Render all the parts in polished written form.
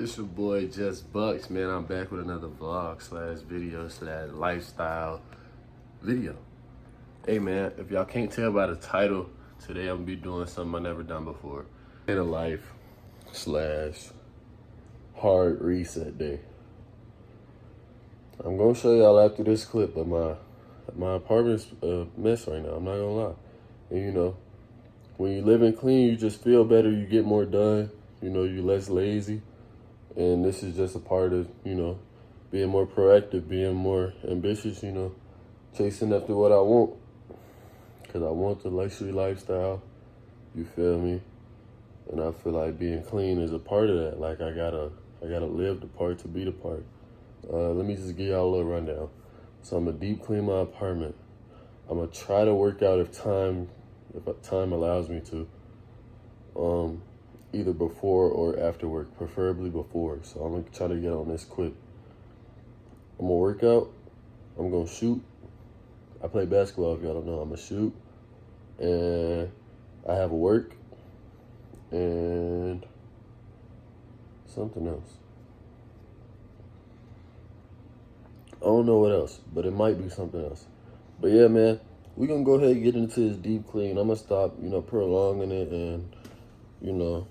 It's your boy Just Bucks, man. I'm back with another vlog slash video slash lifestyle video. Hey man, if y'all can't tell by the title, today I'm gonna be doing something I never done before. In a life slash hard reset day. I'm gonna show y'all after this clip, but my apartment's a mess right now, I'm not gonna lie. And you know, when you living clean, you just feel better, you get more done, you know, you're less lazy. And this is just a part of, you know, being more proactive, being more ambitious, you know, chasing after what I want. Because I want the luxury lifestyle, you feel me? And I feel like being clean is a part of that. Like I gotta live the part to be the part. Let me just give y'all a little rundown. So I'm gonna deep clean my apartment. I'm gonna try to work out if time allows me to. Either before or after work, preferably before. So I'm gonna try to get on this quick. I'm gonna work out, I'm gonna shoot. I play basketball, if y'all don't know, I'm gonna shoot. And I have work and something else. I don't know what else, but it might be something else. But yeah, man, we're gonna go ahead and get into this deep clean. I'm gonna stop, you know, prolonging it and, you know,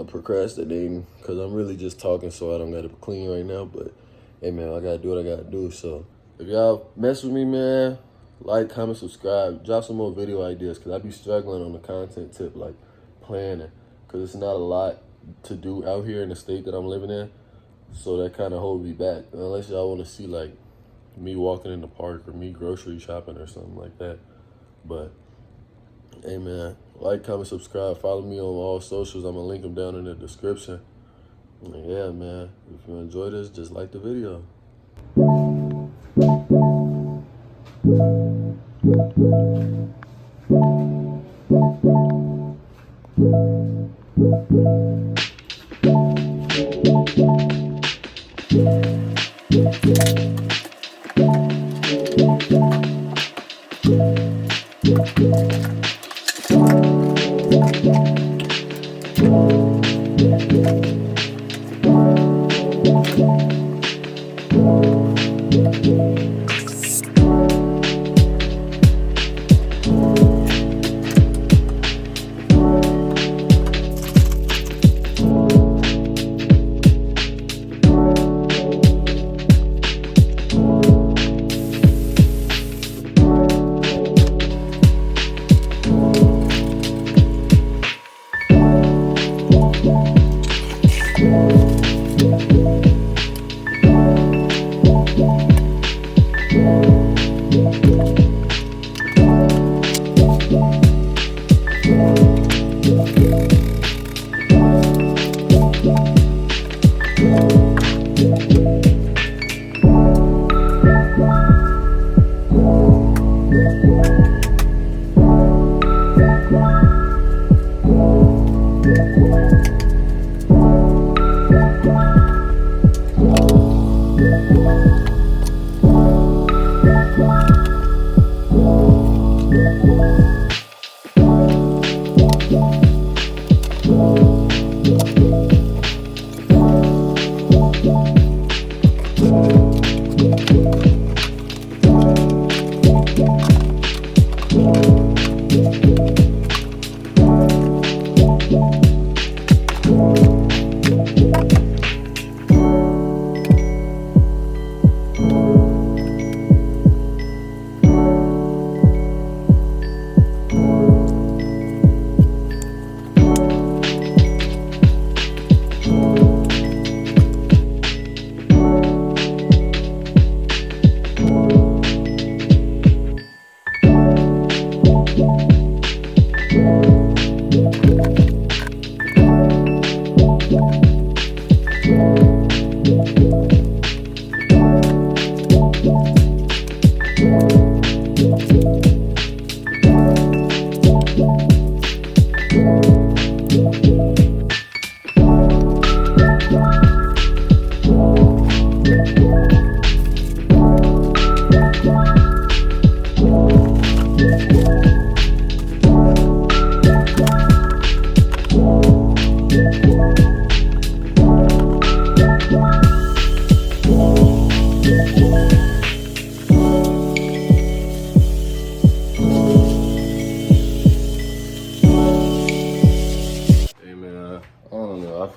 procrastinating, because I'm really just talking so I don't gotta clean right now. But hey man, I gotta do what I gotta do. So if y'all mess with me, man, like, comment, subscribe, drop some more video ideas, because I be struggling on the content tip, like planning, because it's not a lot to do out here in the state that I'm living in. So that kind of holds me back, unless y'all want to see like me walking in the park or me grocery shopping or something like that. But hey man, like, comment, subscribe, follow me on all socials. I'm gonna link them down in the description. And yeah man, if you enjoy this, just like the video.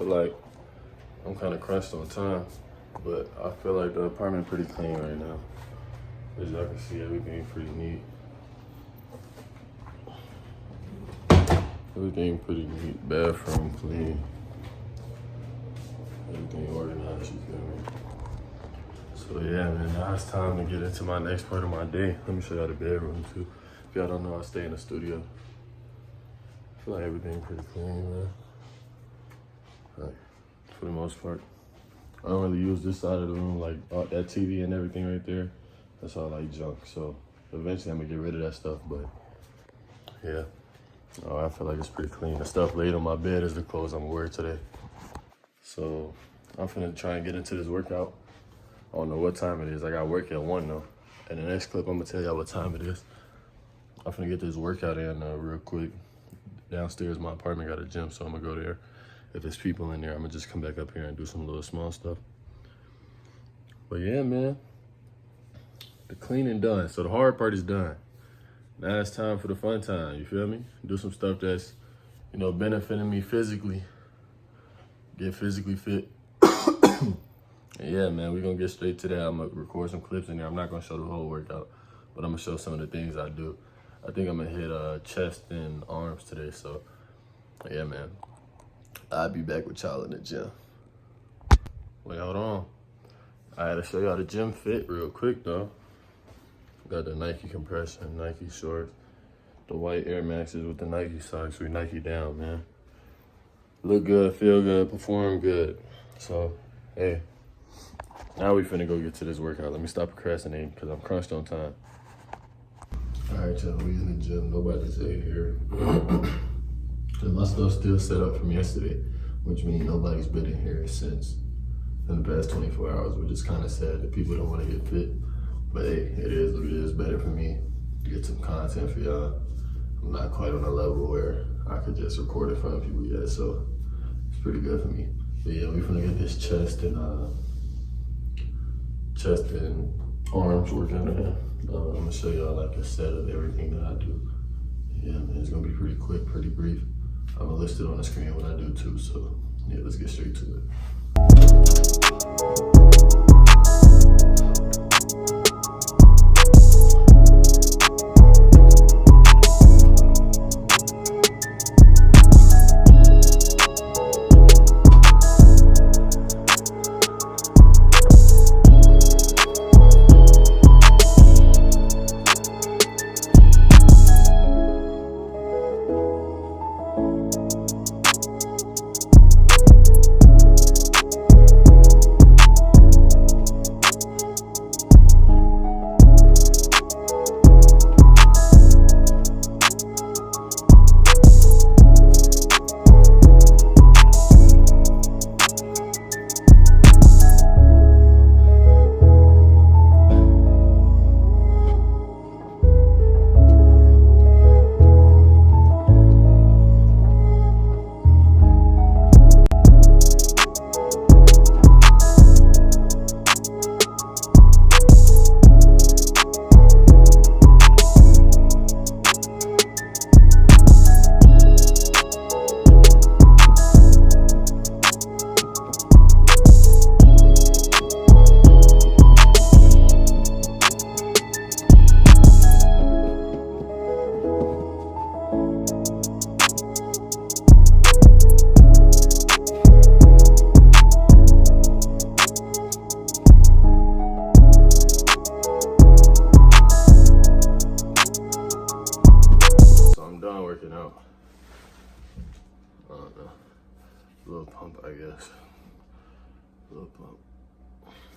like I'm kind of crushed on time, but I feel like the apartment pretty clean right now. As y'all can see, everything pretty neat. Everything pretty neat. Bathroom clean. Everything organized, you feel me? So yeah, man, now it's time to get into my next part of my day. Let me show y'all the bedroom too. If y'all don't know, I stay in the studio. I feel like everything pretty clean, man. Like, for the most part. I don't really use this side of the room, like that TV and everything right there. That's all like junk. So eventually I'm gonna get rid of that stuff, but yeah. Oh, I feel like it's pretty clean. The stuff laid on my bed is the clothes I'm gonna wear today. So I'm finna try and get into this workout. I don't know what time it is. I got work at 1 though. And the next clip, I'm gonna tell y'all what time it is. I'm finna get this workout in real quick. Downstairs, my apartment got a gym, so I'm gonna go there. If there's people in there, I'm gonna just come back up here and do some little small stuff. But yeah, man, the cleaning done. So the hard part is done. Now it's time for the fun time, you feel me? Do some stuff that's, you know, benefiting me physically. Get physically fit. Yeah, man, we're gonna get straight to that. I'm gonna record some clips in there. I'm not gonna show the whole workout, but I'm gonna show some of the things I do. I think I'm gonna hit chest and arms today, so yeah, man. I'll be back with y'all in the gym. Wait, hold on. I had to show y'all the gym fit real quick though. Got the Nike compression, Nike shorts, the white Air Maxes with the Nike socks. We Nike down, man. Look good, feel good, perform good. So, hey, now we finna go get to this workout. Let me stop procrastinating because I'm crunched on time. All right, y'all, we in the gym. Nobody's in here. And my stuff's still set up from yesterday, which means nobody's been in here since in the past 24 hours, which is kind of sad that people don't want to get fit. But hey, it is what it is. Better for me to get some content for y'all. I'm not quite on a level where I could just record in front of people yet, so it's pretty good for me. But yeah, we're gonna get this chest and arms working. I'm gonna show y'all like a set of everything that I do. Yeah, man, it's gonna be pretty quick, pretty brief. I'm gonna list it on the screen when I do too, so yeah, let's get straight to it.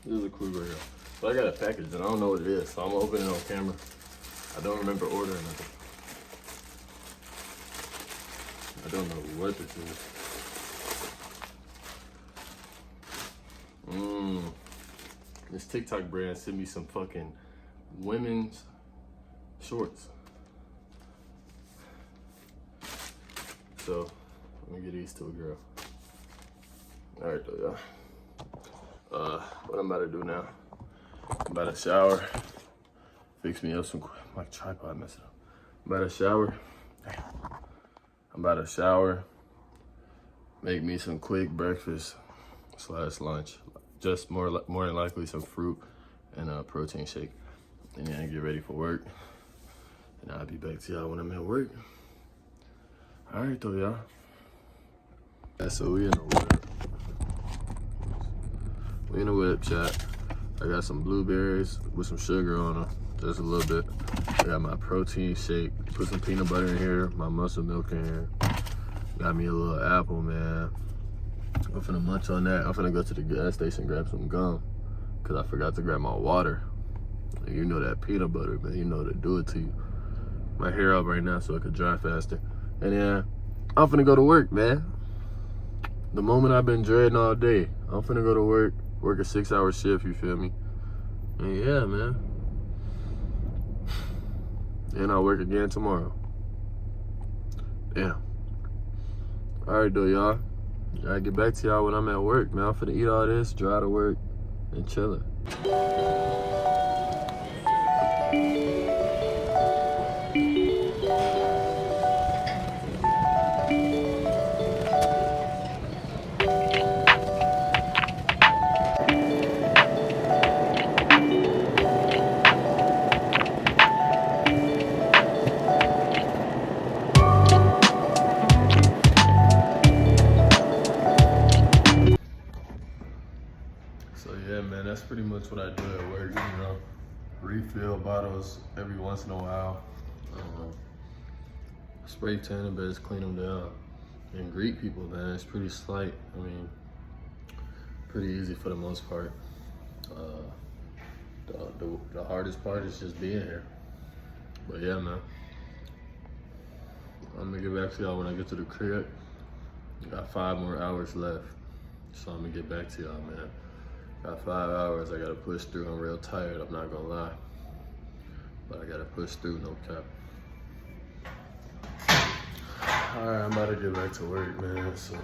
This is a cool burger. So I got a package and I don't know what it is, so I'm gonna open it on camera. I don't remember ordering it. I don't know what this is. This TikTok brand sent me some fucking women's shorts. So let me get these to a girl. All right, though, y'all. What I'm about to do now, I'm about to shower, fix me up some, my tripod messed up. I'm about to shower, make me some quick breakfast / lunch. Just more than likely some fruit and a protein shake. And then get ready for work. And I'll be back to y'all when I'm at work. All right, though, y'all. Yeah, so we in the whip. We in the whip, chat. I got some blueberries with some sugar on them, just a little bit. I got my protein shake, put some peanut butter in here, my muscle milk in here. Got me a little apple, man. I'm finna munch on that. I'm finna go to the gas station, grab some gum, cause I forgot to grab my water. And you know that peanut butter, man, you know to do it to you. My hair up right now so it could dry faster. And then I'm finna go to work, man. The moment I've been dreading all day. I'm finna go to work a 6-hour shift, you feel me? And yeah, man. And I'll work again tomorrow. Damn. All right, though, y'all. I get back to y'all when I'm at work, man. I'm finna eat all this, drive to work, and chillin'. So yeah, man, that's pretty much what I do at work, you know. Refill bottles every once in a while. Spray tanning beds, clean them down. And greet people, man, it's pretty slight. I mean, pretty easy for the most part. The hardest part is just being here. But yeah, man. I'm gonna get back to y'all when I get to the crib. Got 5 more hours left. So I'm gonna get back to y'all, man. Got 5 hours I gotta push through. I'm real tired, I'm not gonna lie. But I gotta push through, no cap. All right, I'm about to get back to work, man. So